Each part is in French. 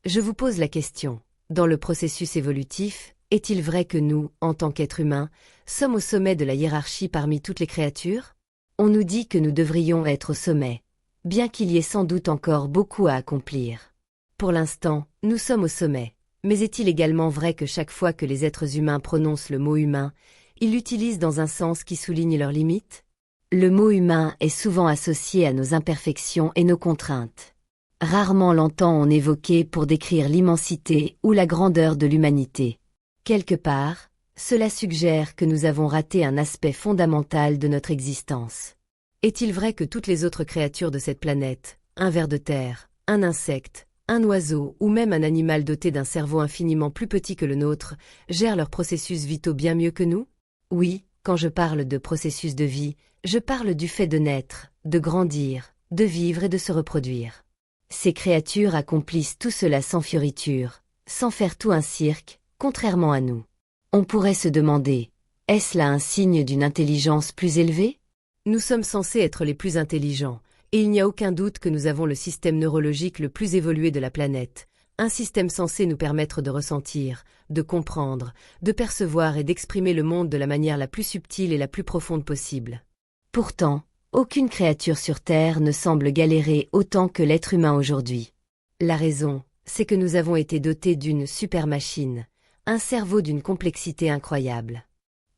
Je vous pose la question. Dans le processus évolutif, est-il vrai que nous, en tant qu'êtres humains, sommes au sommet de la hiérarchie parmi toutes les créatures? On nous dit que nous devrions être au sommet, bien qu'il y ait sans doute encore beaucoup à accomplir. Pour l'instant, nous sommes au sommet. Mais est-il également vrai que chaque fois que les êtres humains prononcent le mot humain, ils l'utilisent dans un sens qui souligne leurs limites? Le mot humain est souvent associé à nos imperfections et nos contraintes. Rarement l'entend-on évoqué pour décrire l'immensité ou la grandeur de l'humanité. Quelque part, cela suggère que nous avons raté un aspect fondamental de notre existence. Est-il vrai que toutes les autres créatures de cette planète, un ver de terre, un insecte, un oiseau ou même un animal doté d'un cerveau infiniment plus petit que le nôtre, gèrent leurs processus vitaux bien mieux que nous? Oui, quand je parle de processus de vie, je parle du fait de naître, de grandir, de vivre et de se reproduire. Ces créatures accomplissent tout cela sans fioriture, sans faire tout un cirque, contrairement à nous. On pourrait se demander, est-ce là un signe d'une intelligence plus élevée? Nous sommes censés être les plus intelligents, et il n'y a aucun doute que nous avons le système neurologique le plus évolué de la planète, un système censé nous permettre de ressentir, de comprendre, de percevoir et d'exprimer le monde de la manière la plus subtile et la plus profonde possible. Pourtant, aucune créature sur Terre ne semble galérer autant que l'être humain aujourd'hui. La raison, c'est que nous avons été dotés d'une super-machine, un cerveau d'une complexité incroyable.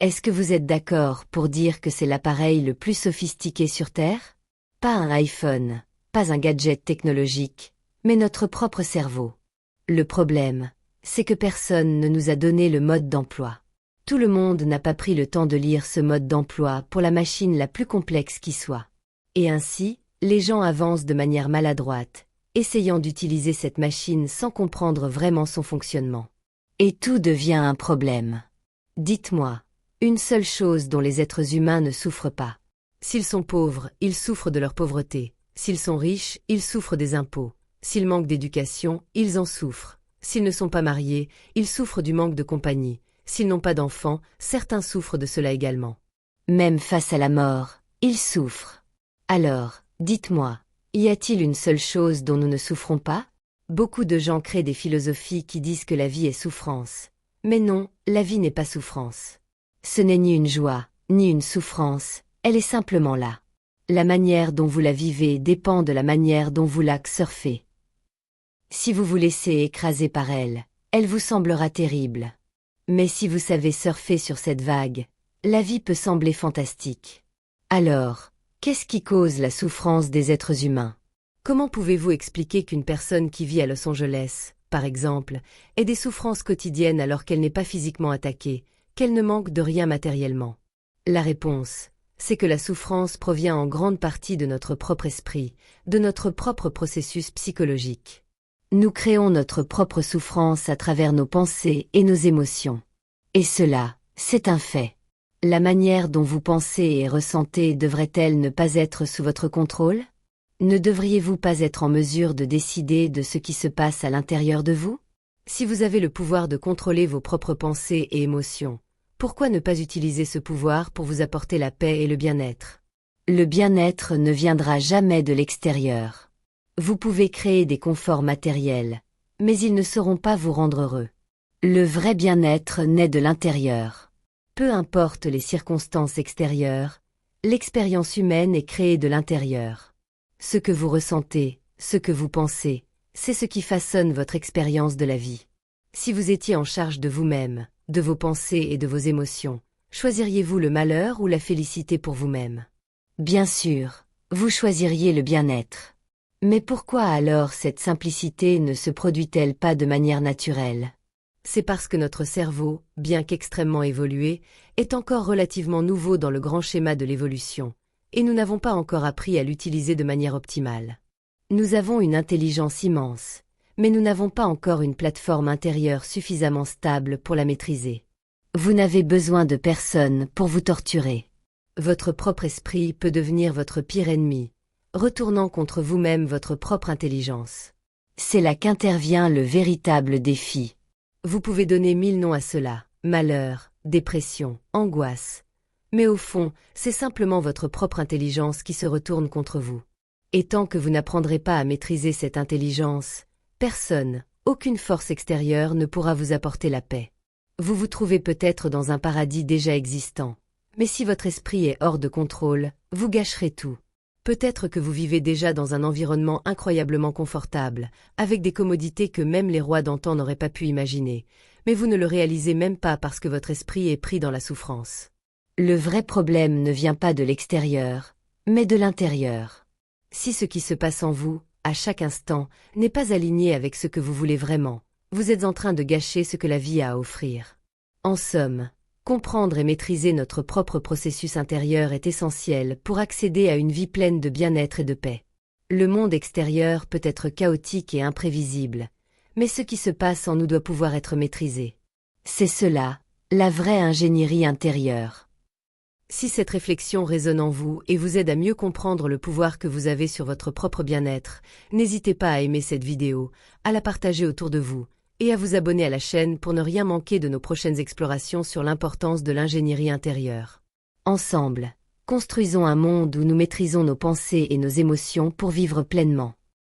Est-ce que vous êtes d'accord pour dire que c'est l'appareil le plus sophistiqué sur Terre? Pas un iPhone, pas un gadget technologique, mais notre propre cerveau. Le problème, c'est que personne ne nous a donné le mode d'emploi. Tout le monde n'a pas pris le temps de lire ce mode d'emploi pour la machine la plus complexe qui soit. Et ainsi, les gens avancent de manière maladroite, essayant d'utiliser cette machine sans comprendre vraiment son fonctionnement. Et tout devient un problème. Dites-moi, une seule chose dont les êtres humains ne souffrent pas. S'ils sont pauvres, ils souffrent de leur pauvreté. S'ils sont riches, ils souffrent des impôts. S'ils manquent d'éducation, ils en souffrent. S'ils ne sont pas mariés, ils souffrent du manque de compagnie. S'ils n'ont pas d'enfants, certains souffrent de cela également. Même face à la mort, ils souffrent. Alors, dites-moi, y a-t-il une seule chose dont nous ne souffrons pas? Beaucoup de gens créent des philosophies qui disent que la vie est souffrance. Mais non, la vie n'est pas souffrance. Ce n'est ni une joie, ni une souffrance, elle est simplement là. La manière dont vous la vivez dépend de la manière dont vous la surfez. Si vous vous laissez écraser par elle, elle vous semblera terrible. Mais si vous savez surfer sur cette vague, la vie peut sembler fantastique. Alors, qu'est-ce qui cause la souffrance des êtres humains? Comment pouvez-vous expliquer qu'une personne qui vit à Los Angeles, par exemple, ait des souffrances quotidiennes alors qu'elle n'est pas physiquement attaquée, qu'elle ne manque de rien matériellement? La réponse, c'est que la souffrance provient en grande partie de notre propre esprit, de notre propre processus psychologique. Nous créons notre propre souffrance à travers nos pensées et nos émotions. Et cela, c'est un fait. La manière dont vous pensez et ressentez devrait-elle ne pas être sous votre contrôle? Ne devriez-vous pas être en mesure de décider de ce qui se passe à l'intérieur de vous? Si vous avez le pouvoir de contrôler vos propres pensées et émotions, pourquoi ne pas utiliser ce pouvoir pour vous apporter la paix et le bien-être? Le bien-être ne viendra jamais de l'extérieur. Vous pouvez créer des conforts matériels, mais ils ne sauront pas vous rendre heureux. Le vrai bien-être naît de l'intérieur. Peu importe les circonstances extérieures, l'expérience humaine est créée de l'intérieur. Ce que vous ressentez, ce que vous pensez, c'est ce qui façonne votre expérience de la vie. Si vous étiez en charge de vous-même, de vos pensées et de vos émotions, choisiriez-vous le malheur ou la félicité pour vous-même? Bien sûr, vous choisiriez le bien-être. Mais pourquoi alors cette simplicité ne se produit-elle pas de manière naturelle? C'est parce que notre cerveau, bien qu'extrêmement évolué, est encore relativement nouveau dans le grand schéma de l'évolution, et nous n'avons pas encore appris à l'utiliser de manière optimale. Nous avons une intelligence immense, mais nous n'avons pas encore une plateforme intérieure suffisamment stable pour la maîtriser. Vous n'avez besoin de personne pour vous torturer. Votre propre esprit peut devenir votre pire ennemi, retournant contre vous-même votre propre intelligence. C'est là qu'intervient le véritable défi. Vous pouvez donner 1000 noms à cela, malheur, dépression, angoisse. Mais au fond, c'est simplement votre propre intelligence qui se retourne contre vous. Et tant que vous n'apprendrez pas à maîtriser cette intelligence, personne, Aucune force extérieure ne pourra vous apporter la paix. Vous vous trouvez peut-être dans un paradis déjà existant. Mais si votre esprit est hors de contrôle, vous gâcherez tout. Peut-être que vous vivez déjà dans un environnement incroyablement confortable, avec des commodités que même les rois d'antan n'auraient pas pu imaginer, mais vous ne le réalisez même pas parce que votre esprit est pris dans la souffrance. Le vrai problème ne vient pas de l'extérieur, mais de l'intérieur. Si ce qui se passe en vous, à chaque instant, n'est pas aligné avec ce que vous voulez vraiment, vous êtes en train de gâcher ce que la vie a à offrir. En somme, comprendre et maîtriser notre propre processus intérieur est essentiel pour accéder à une vie pleine de bien-être et de paix. Le monde extérieur peut être chaotique et imprévisible, mais ce qui se passe en nous doit pouvoir être maîtrisé. C'est cela, la vraie ingénierie intérieure. Si cette réflexion résonne en vous et vous aide à mieux comprendre le pouvoir que vous avez sur votre propre bien-être, n'hésitez pas à aimer cette vidéo, à la partager autour de vous, et à vous abonner à la chaîne pour ne rien manquer de nos prochaines explorations sur l'importance de l'ingénierie intérieure. Ensemble, construisons un monde où nous maîtrisons nos pensées et nos émotions pour vivre pleinement.